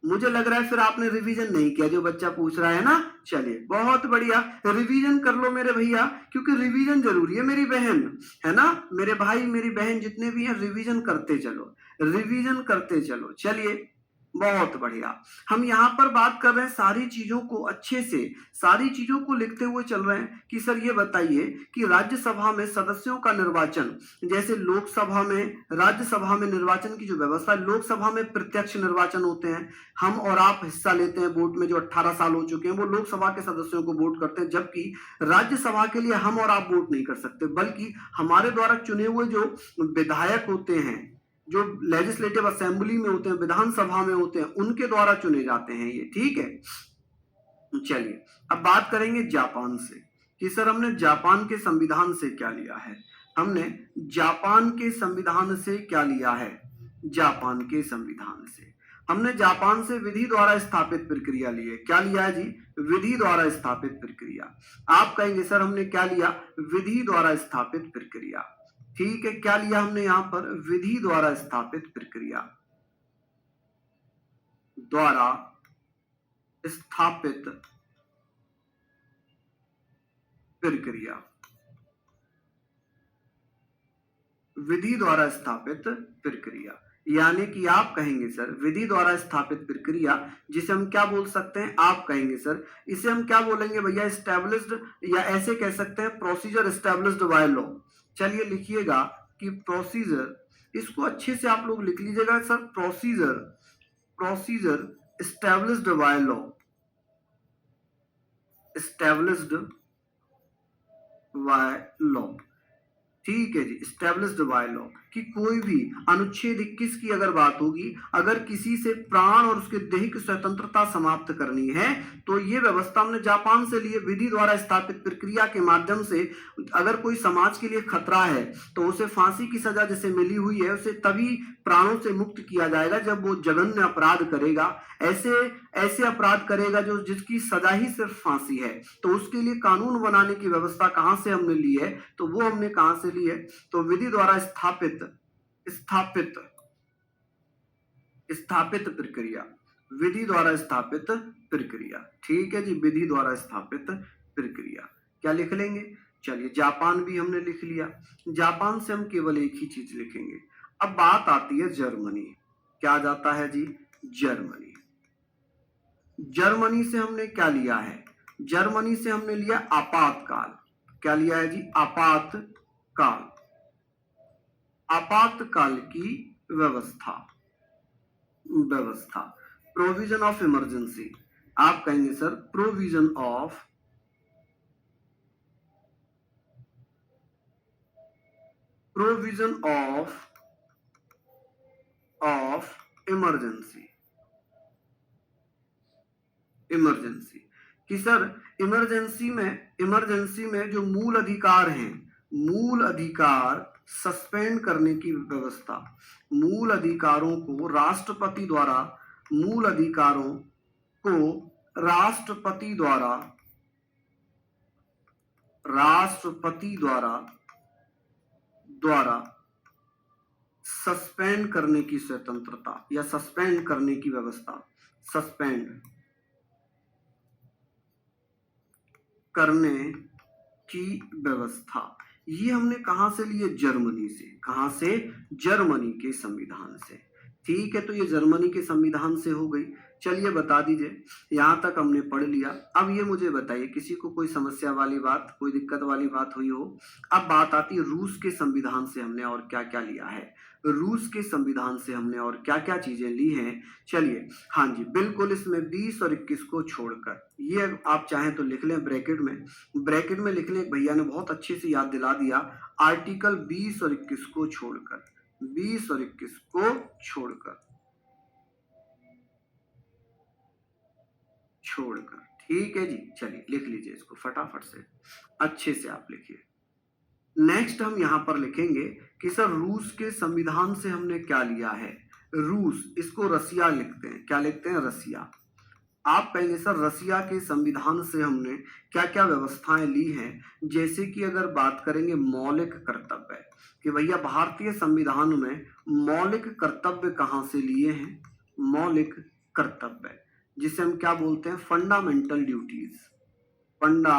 मुझे लग रहा है फिर आपने रिवीजन नहीं किया, जो बच्चा पूछ रहा है ना। चलिए बहुत बढ़िया, रिवीजन कर लो मेरे भैया, क्योंकि रिवीजन जरूरी है मेरी बहन, है ना। मेरे भाई मेरी बहन जितने भी हैं, रिवीजन करते चलो, रिवीजन करते चलो। चलिए बहुत बढ़िया। हम यहाँ पर बात कर रहे हैं सारी चीजों को अच्छे से, सारी चीजों को लिखते हुए चल रहे हैं कि सर ये बताइए कि राज्यसभा में सदस्यों का निर्वाचन, जैसे लोकसभा में, राज्यसभा में निर्वाचन की जो व्यवस्था है, लोकसभा में प्रत्यक्ष निर्वाचन होते हैं, हम और आप हिस्सा लेते हैं वोट में, जो 18 साल हो चुके हैं वो लोकसभा के सदस्यों को वोट करते हैं, जबकि राज्यसभा के लिए हम और आप वोट नहीं कर सकते, बल्कि हमारे द्वारा चुने हुए जो विधायक होते हैं, जो लेजिस्लेटिव असेंबली में होते हैं, विधानसभा में होते हैं, उनके द्वारा चुने जाते हैं ये, ठीक है। चलिए अब बात करेंगे जापान से कि सर हमने जापान के संविधान से क्या लिया है। हमने जापान के संविधान से क्या लिया है? जापान के संविधान से हमने जापान से विधि द्वारा स्थापित प्रक्रिया ली है। क्या लिया है जी? विधि द्वारा स्थापित प्रक्रिया। आप कहेंगे सर हमने क्या लिया? विधि द्वारा स्थापित प्रक्रिया, ठीक है। क्या लिया हमने यहां पर? विधि द्वारा स्थापित प्रक्रिया, द्वारा स्थापित प्रक्रिया, विधि द्वारा स्थापित प्रक्रिया। यानी कि आप कहेंगे सर विधि द्वारा स्थापित प्रक्रिया, जिसे हम क्या बोल सकते हैं? आप कहेंगे सर इसे हम क्या बोलेंगे भैया? एस्टैब्लिश्ड, या ऐसे कह सकते हैं प्रोसीजर एस्टैब्लिश्ड बाय लॉ। चलिए लिखिएगा कि प्रोसीजर, इसको अच्छे से आप लोग लिख लीजिएगा sir, procedure, procedure established by law, established by law, ठीक है जी। एस्टैब्लिश्ड बाय लॉ कि कोई भी अनुच्छेद 21 की अगर बात होगी, अगर किसी से प्राण और उसके दैहिक स्वतंत्रता समाप्त करनी है, तो ये व्यवस्था हमने जापान से लिए, विधि द्वारा स्थापित प्रक्रिया के माध्यम से। अगर कोई समाज के लिए खतरा है तो उसे फांसी की सजा जिसे मिली हुई है, उसे तभी प्राणों से मुक्त किया जाएगा जब वो जघन्य अपराध करेगा, ऐसे ऐसे अपराध करेगा जो जिसकी सजा ही सिर्फ फांसी है। तो उसके लिए कानून बनाने की व्यवस्था कहां से हमने ली है? तो वो हमने कहां से ली है? तो विधि द्वारा स्थापित, स्थापित, स्थापित प्रक्रिया, विधि द्वारा स्थापित प्रक्रिया, ठीक है जी। विधि द्वारा स्थापित प्रक्रिया क्या लिख लेंगे? चलिए जापान भी हमने लिख लिया। जापान से हम केवल एक ही चीज लिखेंगे। अब बात आती है जर्मनी। क्या जाता है जी? जर्मनी। जर्मनी से हमने क्या लिया है? जर्मनी से हमने लिया आपातकाल। क्या लिया है जी? आपातकाल, आपातकाल की व्यवस्था, व्यवस्था, प्रोविजन ऑफ इमरजेंसी। आप कहेंगे sir provision of, provision of emergency, emergency कि सर इमरजेंसी में जो मूल अधिकार हैं, मूल अधिकार सस्पेंड करने की व्यवस्था, मूल अधिकारों को राष्ट्रपति द्वारा, मूल अधिकारों को राष्ट्रपति द्वारा, राष्ट्रपति द्वारा सस्पेंड करने की स्वतंत्रता या सस्पेंड करने की व्यवस्था, सस्पेंड करने की व्यवस्था। ये हमने कहां से लिए? जर्मनी से। कहां से? जर्मनी के संविधान से, ठीक है। तो ये जर्मनी के संविधान से हो गई। चलिए बता दीजिए, यहां तक हमने पढ़ लिया। अब ये मुझे बताइए, किसी को कोई समस्या वाली बात, कोई दिक्कत वाली बात हुई हो? अब बात आती है रूस के संविधान से हमने और क्या क्या लिया है। रूस के संविधान से हमने और क्या क्या चीजें ली हैं। चलिए हाँ जी बिल्कुल, इसमें 20 और 21 को छोड़कर, ये आप चाहें तो लिख लें ब्रैकेट में, ब्रैकेट में लिख लें। भैया ने बहुत अच्छे से याद दिला दिया। आर्टिकल 20 और 21 को छोड़कर, 20 और 21 को छोड़कर, छोड़कर, ठीक है जी। चलिए लिख लीजिए इसको फटाफट से, अच्छे से आप लिखिए। नेक्स्ट हम यहां पर लिखेंगे कि सर रूस के संविधान से हमने क्या लिया है। रूस, इसको रसिया लिखते हैं। क्या लिखते हैं? रसिया। आप कहेंगे सर रसिया के संविधान से हमने क्या क्या व्यवस्थाएं ली हैं, जैसे कि अगर बात करेंगे मौलिक कर्तव्य कि भैया भारतीय संविधान में मौलिक कर्तव्य कहाँ से लिए हैं, मौलिक कर्तव्य जिसे हम क्या बोलते हैं, फंडामेंटल ड्यूटीज। फंडा,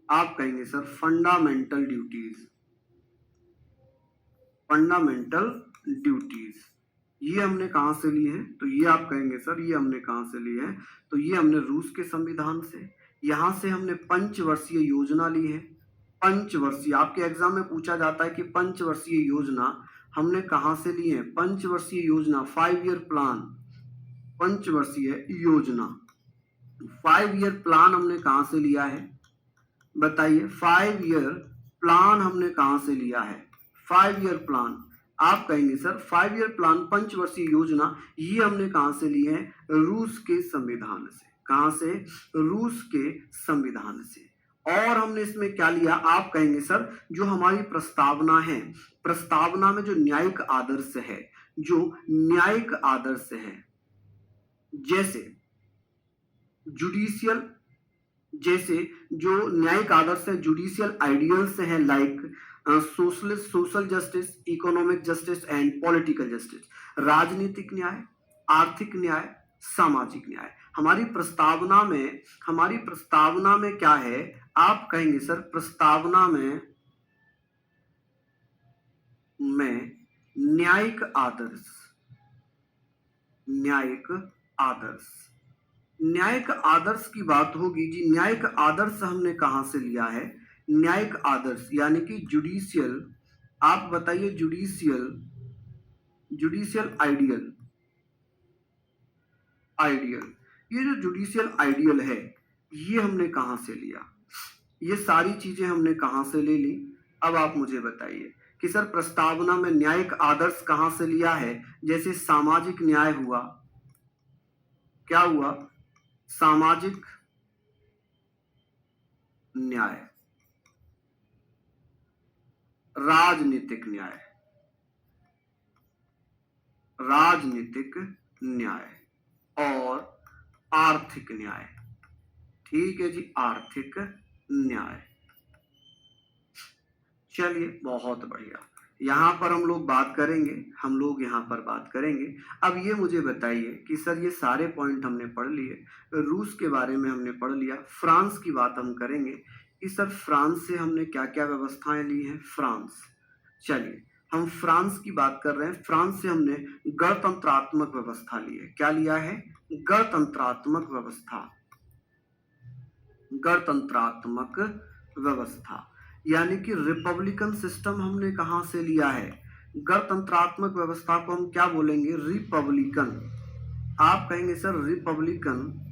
आप कहेंगे sir fundamental duties, fundamental duties ये हमने कहां से लिए हैं, तो ये आप कहेंगे सर ये हमने कहां से लिए हैं, तो ये हमने रूस के संविधान से। यहां से हमने पंचवर्षीय योजना ली है, पंचवर्षीय, आपके एग्जाम में पूछा जाता है कि पंचवर्षीय योजना हमने कहां से ली है, पंचवर्षीय योजना 5 ईयर प्लान, पंचवर्षीय योजना 5 ईयर प्लान हमने कहां से लिया है, बताइए 5 ईयर प्लान हमने कहां से लिया है, 5 ईयर प्लान, आप कहेंगे सर 5 ईयर प्लान पंचवर्षीय योजना ये हमने कहां से लिए हैं, रूस के संविधान से। कहां से, रूस के संविधान से। और हमने इसमें क्या लिया, आप कहेंगे सर जो हमारी प्रस्तावना है, प्रस्तावना में जो न्यायिक आदर्श है, जो न्यायिक आदर्श है, जैसे जुडिशियल, जैसे जो न्यायिक आदर्श है, जुडिशियल आइडियल्स हैं, like socialist, social justice, economic justice and political justice, राजनीतिक न्याय, आर्थिक न्याय, सामाजिक न्याय। हमारी प्रस्तावना में क्या है, आप कहेंगे सर प्रस्तावना में न्यायिक आदर्श, न्यायिक आदर्श, न्यायिक आदर्श की बात होगी जी। न्यायिक आदर्श हमने कहां से लिया है, न्यायिक आदर्श यानी कि जुडिशियल, आप बताइए जुडिशियल, जुडिशियल आइडियल, आइडियल, ये जो जुडिशियल आइडियल है ये हमने कहां से लिया, ये सारी चीजें हमने कहां से ले ली। अब आप मुझे बताइए कि सर प्रस्तावना में न्यायिक आदर्श कहां से लिया है, जैसे सामाजिक न्याय हुआ, क्या हुआ, सामाजिक न्याय, राजनीतिक न्याय, राजनीतिक न्याय और आर्थिक न्याय, ठीक है जी, आर्थिक न्याय। चलिए बहुत बढ़िया, यहाँ पर हम लोग बात करेंगे, हम लोग यहाँ पर बात करेंगे। अब ये मुझे बताइए कि सर ये सारे पॉइंट हमने पढ़ लिए, रूस के बारे में हमने पढ़ लिया, फ्रांस की बात हम करेंगे कि सर फ्रांस से हमने क्या क्या व्यवस्थाएं ली हैं, फ्रांस। चलिए हम फ्रांस की बात कर रहे हैं, फ्रांस से हमने गणतंत्रात्मक व्यवस्था ली है, क्या लिया है, गणतंत्रात्मक व्यवस्था, गणतंत्रात्मक व्यवस्था यानी कि रिपब्लिकन सिस्टम हमने कहां से लिया है, गणतंत्रात्मक व्यवस्था को हम क्या बोलेंगे, रिपब्लिकन, आप कहेंगे सर रिपब्लिकन,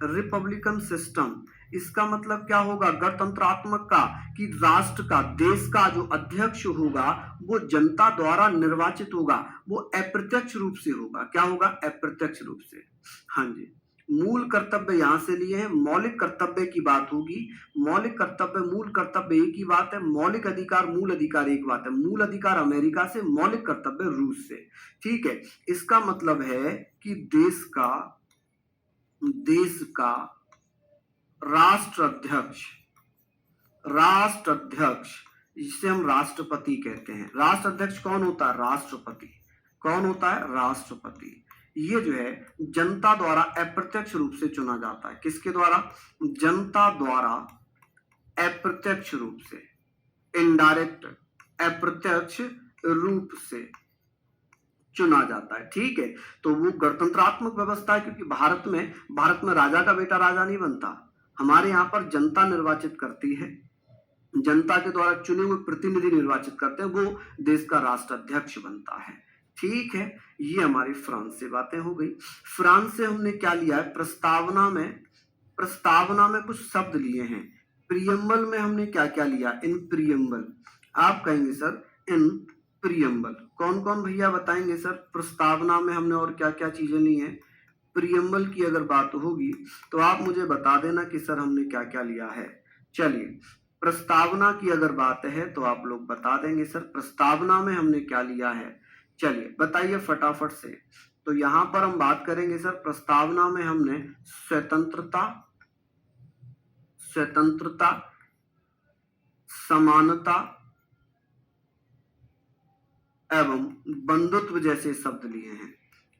रिपब्लिकन सिस्टम, इसका मतलब क्या होगा गणतंत्रात्मक का, कि राष्ट्र का, देश का जो अध्यक्ष होगा वो जनता द्वारा निर्वाचित होगा, वो अप्रत्यक्ष रूप से होगा, क्या होगा, अप्रत्यक्ष रूप से। हाँ जी, मूल कर्तव्य यहां से लिए हैं, मौलिक कर्तव्य की बात होगी, मौलिक कर्तव्य मूल कर्तव्य एक ही बात है, मौलिक अधिकार मूल अधिकार एक बात है, मूल अधिकार अमेरिका से, मौलिक कर्तव्य रूस से, ठीक है। इसका मतलब है कि देश का राष्ट्राध्यक्ष, राष्ट्राध्यक्ष जिसे हम राष्ट्रपति कहते हैं, राष्ट्राध्यक्ष कौन होता है, राष्ट्रपति, कौन होता है, राष्ट्रपति, ये जो है जनता द्वारा अप्रत्यक्ष रूप से चुना जाता है, किसके द्वारा, जनता द्वारा अप्रत्यक्ष रूप से, इनडायरेक्ट, अप्रत्यक्ष रूप से चुना जाता है, ठीक है। तो वो गणतंत्रात्मक व्यवस्था है, क्योंकि भारत में राजा का बेटा राजा नहीं बनता, हमारे यहाँ पर जनता निर्वाचित करती है, जनता के द्वारा चुने हुए प्रतिनिधि निर्वाचित करते हैं, वो देश का राष्ट्राध्यक्ष बनता है, ठीक है। ये हमारी फ्रांस से बातें हो गई। फ्रांस से हमने क्या लिया है, प्रस्तावना में कुछ शब्द लिए हैं, प्रियम्बल में हमने क्या क्या लिया, इन प्रियम्बल, आप कहेंगे सर इन प्रियम्बल, कौन कौन भैया बताएंगे सर, प्रस्तावना में हमने और क्या क्या चीजें ली हैं, प्रियम्बल की अगर बात होगी तो आप मुझे बता देना कि सर हमने क्या क्या लिया है। चलिए प्रस्तावना की अगर बात है तो आप लोग बता देंगे सर प्रस्तावना में हमने क्या लिया है, चलिए बताइए फटाफट से। तो यहां पर हम बात करेंगे सर, प्रस्तावना में हमने स्वतंत्रता, स्वतंत्रता, समानता एवं बंधुत्व जैसे शब्द लिए हैं।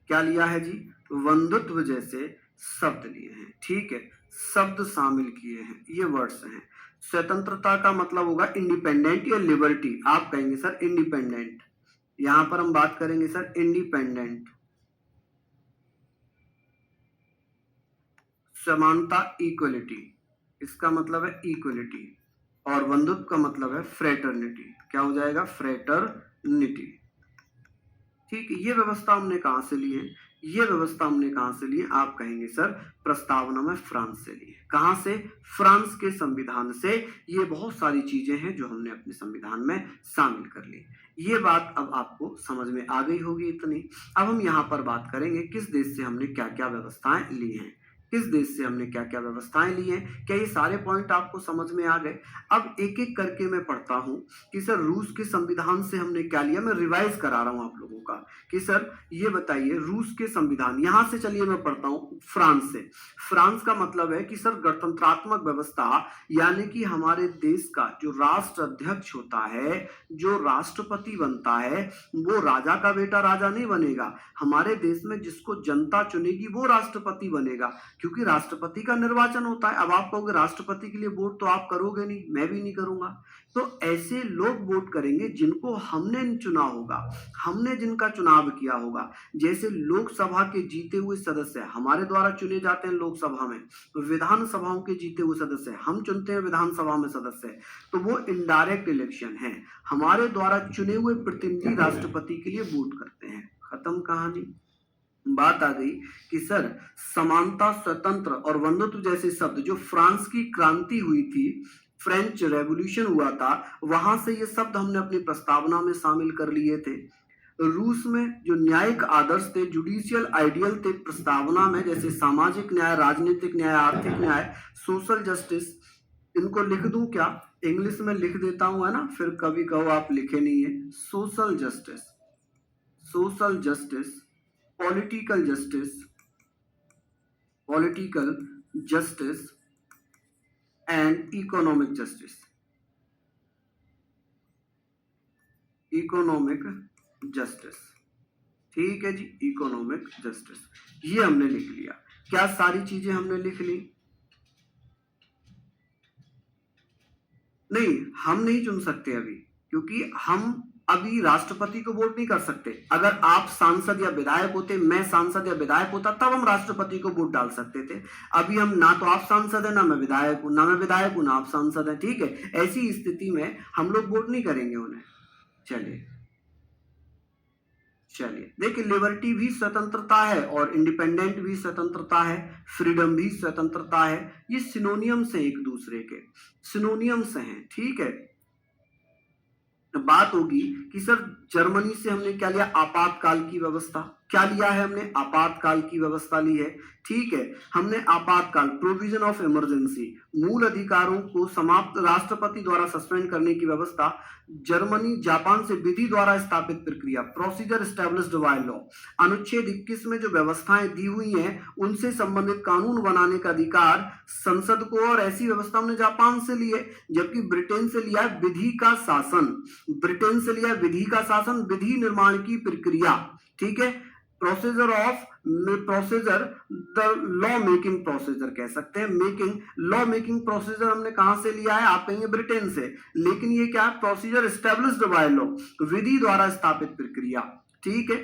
क्या लिया है जी? बंधुत्व जैसे शब्द लिए हैं। ठीक है, शब्द शामिल किए हैं, ये वर्ड्स हैं। स्वतंत्रता का मतलब होगा इंडिपेंडेंट या लिबर्टी, आप कहेंगे सर इंडिपेंडेंट। यहां पर हम बात करेंगे सर इंडिपेंडेंट। समानता इक्वलिटी, इसका मतलब है इक्वलिटी, और बंधुत्व का मतलब है फ्रेटर्निटी। क्या हो जाएगा? फ्रेटर्निटी। ठीक है, ये व्यवस्था हमने कहां से ली है? ये व्यवस्था हमने कहां से ली है? आप कहेंगे सर प्रस्तावना में फ्रांस से ली है। कहां से? फ्रांस के संविधान से। ये बहुत सारी चीजें हैं जो हमने अपने संविधान में शामिल कर ली। ये बात अब आपको समझ में आ गई होगी इतनी। अब हम यहाँ पर बात करेंगे किस देश से हमने क्या क्या व्यवस्थाएं ली हैं, किस देश से हमने क्या क्या व्यवस्थाएं ली हैं। क्या ये सारे पॉइंट आपको समझ में आ गए? अब एक एक करके मैं पढ़ता हूं कि सर रूस के संविधान से हमने क्या लिया। मैं रिवाइज करा रहा हूं आप लोगों का कि सर ये बताइए रूस के संविधान। यहां से चलिए मैं पढ़ता हूं फ्रांस से। फ्रांस का मतलब है कि सर गणतंत्रात्मक व्यवस्था, यानी कि हमारे देश का जो राष्ट्र अध्यक्ष होता है, जो राष्ट्रपति बनता है, वो राजा का बेटा राजा नहीं बनेगा। हमारे देश में जिसको जनता चुनेगी वो राष्ट्रपति बनेगा, क्योंकि राष्ट्रपति का निर्वाचन होता है। अब आप कहोगे राष्ट्रपति के लिए वोट तो आप करोगे नहीं, मैं भी नहीं करूंगा। तो ऐसे लोग वोट करेंगे जिनको हमने चुना होगा, हमने जिनका चुनाव किया होगा। जैसे लोकसभा के जीते हुए सदस्य हमारे द्वारा चुने जाते हैं लोकसभा में, विधानसभाओं के जीते हुए सदस्य हम चुनते हैं विधानसभा में सदस्य, तो वो इनडायरेक्ट इलेक्शन है। हमारे द्वारा चुने हुए प्रतिनिधि राष्ट्रपति के लिए वोट करते हैं। खत्म कहानी। बात आ गई कि सर समानता, स्वतंत्र और बंधुत्व जैसे शब्द, जो फ्रांस की क्रांति हुई थी, फ्रेंच रेवोल्यूशन हुआ था, वहां से ये शब्द हमने अपनी प्रस्तावना में शामिल कर लिए थे। रूस में जो न्यायिक आदर्श थे, जुडिशियल आइडियल थे प्रस्तावना में, जैसे सामाजिक न्याय, राजनीतिक न्याय, आर्थिक न्याय, सोशल जस्टिस। इनको लिख दूं क्या? इंग्लिश में लिख देता हूं, है ना, फिर कभी कहो आप लिखे नहीं है। Social justice, social justice, political justice, political justice and economic justice, economic justice. ठीक है जी, इकोनॉमिक जस्टिस, ये हमने लिख लिया। क्या सारी चीजें हमने लिख ली? नहीं, हम नहीं चुन सकते अभी, क्योंकि हम अभी राष्ट्रपति को वोट नहीं कर सकते। अगर आप सांसद या विधायक होते, मैं सांसद या विधायक होता, तब हम राष्ट्रपति को वोट डाल सकते थे। अभी हम ना तो आप सांसद है, ना मैं विधायक हूं, ना मैं विधायक हूं, ना आप सांसद है। ठीक है, ऐसी स्थिति में हम लोग वोट नहीं करेंगे उन्हें। चलिए चलिए, देखिए लिबर्टी भी स्वतंत्रता है और इंडिपेंडेंट भी स्वतंत्रता है, फ्रीडम भी स्वतंत्रता है। ये सिनोनियम्स हैं, एक दूसरे के सिनोनियम्स हैं। ठीक है, बात होगी कि सर जर्मनी से हमने क्या लिया? आपातकाल की व्यवस्था। क्या लिया है हमने? आपातकाल की व्यवस्था ली है। ठीक है, हमने आपातकाल, प्रोविजन ऑफ इमरजेंसी, मूल अधिकारों को समाप्त, राष्ट्रपति द्वारा सस्पेंड करने की व्यवस्था। जर्मनी जापान से विधि द्वारा स्थापित प्रक्रिया, प्रोसीजर एस्टेब्लिश्ड बाय लॉ। अनुच्छेद 21 में जो व्यवस्थाएं दी हुई हैं उनसे संबंधित कानून बनाने का अधिकार संसद को, और ऐसी व्यवस्था हमने जापान से ली है। जबकि ब्रिटेन से लिया है विधि का शासन, ब्रिटेन से लिया विधि का शासन, विधि निर्माण की प्रक्रिया। ठीक है, procedure of, procedure, the law making procedure कह सकते हैं, मेकिंग, लॉ मेकिंग प्रोसीजर हमने कहां से लिया है? आप कहेंगे ब्रिटेन से, लेकिन ये क्या है? प्रोसीजर एस्टेब्लिश्ड बाय लॉ, विधि द्वारा स्थापित प्रक्रिया। ठीक है,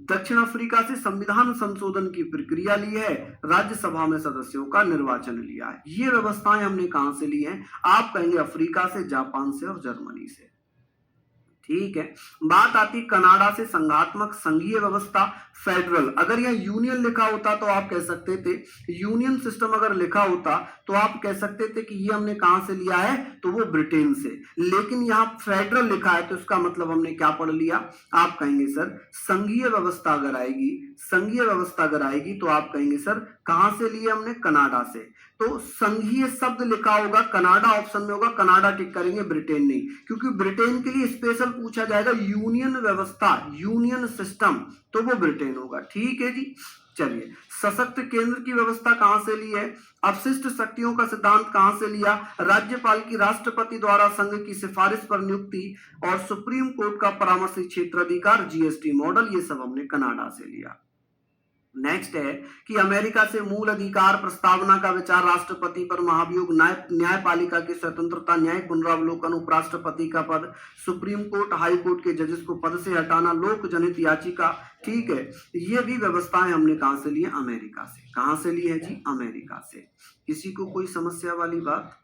दक्षिण अफ्रीका से संविधान संशोधन की प्रक्रिया ली है, राज्यसभा में सदस्यों का निर्वाचन लिया है। ये व्यवस्थाएं हमने कहां से ली हैं? आप कहेंगे अफ्रीका से, जापान से और जर्मनी से। ठीक है, बात आती कनाडा से संघात्मक संघीय व्यवस्था, फेडरल। अगर यहाँ यूनियन लिखा होता तो आप कह सकते थे, यूनियन सिस्टम अगर लिखा होता तो आप कह सकते थे कि ये हमने कहां से लिया है, तो वो ब्रिटेन से। लेकिन यहाँ फेडरल लिखा है तो इसका मतलब हमने क्या पढ़ लिया? आप कहेंगे सर संघीय व्यवस्था अगर आएगी, संघीय व्यवस्था अगर आएगी तो आप कहेंगे सर कहां से लिए हमने? कनाडा से। तो संघीय शब्द लिखा होगा, कनाडा ऑप्शन में होगा, कनाडा टिक करेंगे, ब्रिटेन नहीं, क्योंकि ब्रिटेन के लिए स्पेशल पूछा जाएगा यूनियन व्यवस्था, यूनियन सिस्टम, तो वो ब्रिटेन होगा। ठीक है जी। चलिए, सशक्त केंद्र की व्यवस्था कहां से ली है? अपशिष्ट शक्तियों का सिद्धांत कहां से लिया? राज्यपाल की राष्ट्रपति द्वारा संघ की सिफारिश पर नियुक्ति और सुप्रीम कोर्ट का परामर्शी क्षेत्राधिकार, जीएसटी मॉडल, ये सब हमने कनाडा से लिया। नेक्स्ट है कि अमेरिका से मूल अधिकार प्रस्तावना का विचार, राष्ट्रपति पर महाभियोग, न्यायपालिका की स्वतंत्रता, न्यायिक पुनरावलोकन, उपराष्ट्रपति का पद, सुप्रीम कोर्ट हाई कोर्ट के जजेस को पद से हटाना, लोक जनहित याचिका। ठीक है, ये भी व्यवस्थाएं हमने कहां से ली है? अमेरिका से। कहां से ली है जी? अमेरिका से। किसी को कोई समस्या वाली बात?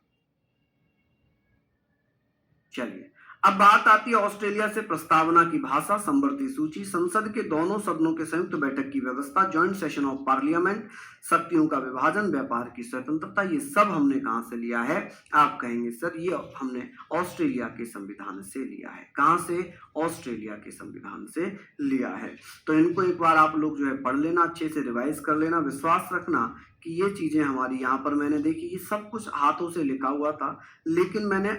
चलिए, अब बात आती है ऑस्ट्रेलिया से प्रस्तावना की भाषा, संवर्ती सूची, संसद के दोनों सदनों के संयुक्त बैठक की व्यवस्था, ज्वाइंट सेशन ऑफ पार्लियामेंट, शक्तियों का विभाजन, व्यापार की स्वतंत्रता, ये सब हमने कहां से लिया है? आप कहेंगे सर ये हमने ऑस्ट्रेलिया के संविधान से लिया है। कहां से? ऑस्ट्रेलिया के संविधान से लिया है। तो इनको एक बार आप लोग जो है पढ़ लेना, अच्छे से रिवाइज कर लेना, विश्वास रखना कि ये चीजें हमारी यहाँ पर मैंने देखी, ये सब कुछ हाथों से लिखा हुआ था, लेकिन मैंने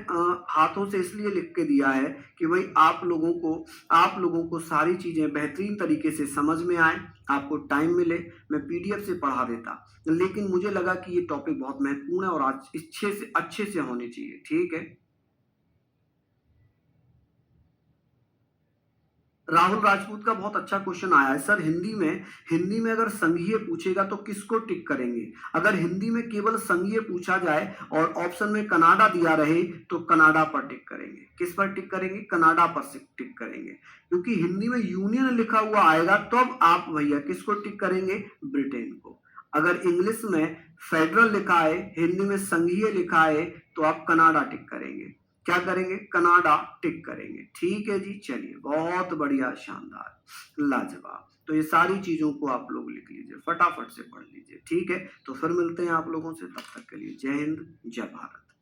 हाथों से इसलिए लिख के दिया है कि भाई आप लोगों को सारी चीजें बेहतरीन तरीके से समझ में आए, आपको टाइम मिले। मैं पीडीएफ से पढ़ा देता, लेकिन मुझे लगा कि ये टॉपिक बहुत महत्वपूर्ण है और आज अच्छे से होने चाहिए। ठीक है। राहुल राजपूत का बहुत अच्छा क्वेश्चन आया है सर, हिंदी में अगर संघीय पूछेगा तो किसको टिक करेंगे? अगर हिंदी में केवल संघीय पूछा जाए और ऑप्शन में कनाडा दिया रहे तो कनाडा पर टिक करेंगे। किस पर टिक करेंगे? कनाडा पर टिक करेंगे, क्योंकि हिंदी में यूनियन लिखा हुआ आएगा तब आप भैया किसको टिक करेंगे? ब्रिटेन को। अगर इंग्लिश में फेडरल लिखा है, हिंदी में संघीय लिखा है, तो आप कनाडा टिक करेंगे। क्या करेंगे? कनाडा टिक करेंगे। ठीक है जी। चलिए, बहुत बढ़िया, शानदार, लाजवाब। तो ये सारी चीजों को आप लोग लिख लीजिए, फटाफट से पढ़ लीजिए। ठीक है, तो फिर मिलते हैं आप लोगों से, तब तक के लिए जय हिंद, जय भारत।